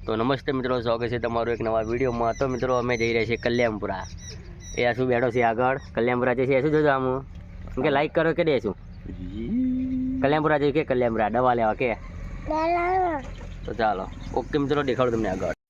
તો નમસ્તે મિત્રો, સ્વાગત છે તમારું એક નવા વિડીયોમાં। તો મિત્રો અમે જઈ રહ્યા છીએ કલ્યાણપુરા। એ આ શું બેઠો છે આગળ કલ્યાણપુરા જઈએ શું જોજો આમ કે લાઈક કરો કે દેશું કલ્યાણપુરા જઈએ કે કલ્યાણપુરા દવા લેવા કે તો ચાલો ઓકે મિત્રો દેખાડું તમને આગળ।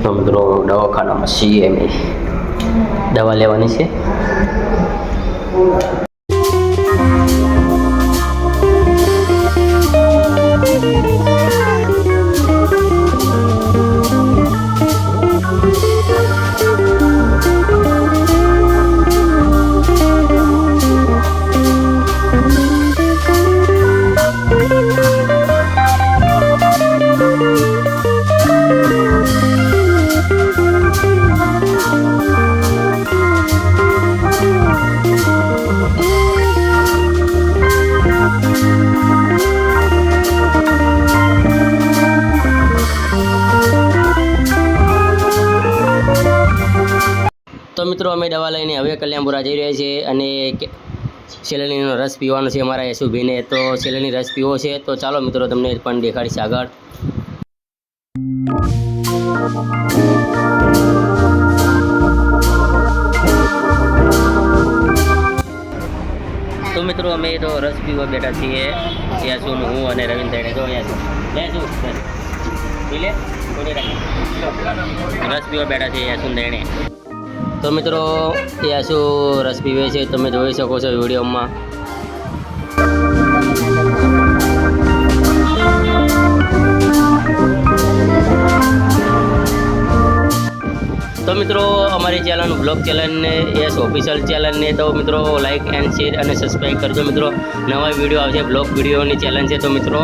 તો મિત્રો દવાખાનામાં છીએ અમે દવા લેવાની છે। તો મિત્રો અમે દવા લઈને હવે કલ્યાણપુરા જઈ રહ્યા છીએ અને શેલણીનો રસ પીવાનો છે અમારા યશુભાઈને। તો શેલણી રસ પીવો છે તો ચાલો મિત્રો તમને પણ દેખાડીશ આગળ। તો મિત્રો અમે તો રસ પીવા બેઠા છીએ યશુન હું અને રવિન્દ્રને। તો યશુ રસ પીવા બેઠા છીએ યશુન દેણે। તો મિત્રો યશુ રસ પીવે છે તમે જોઈ શકો છો વિડીયોમાં। તો મિત્રો અમારી ચેનલ બ્લોગ ચેનલને યશ ઓફિશિયલ ચેનલને તો મિત્રો લાઇક એન્ડ શેર અને સબસ્ક્રાઈબ કરજો મિત્રો। નવા વિડીયો આવશે બ્લોગ વિડીયોની ચેનલ છે તો મિત્રો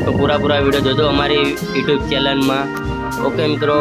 તો પૂરા વિડીયો જોજો અમારી યુટ્યુબ ચેનલમાં। ઓકે મિત્રો।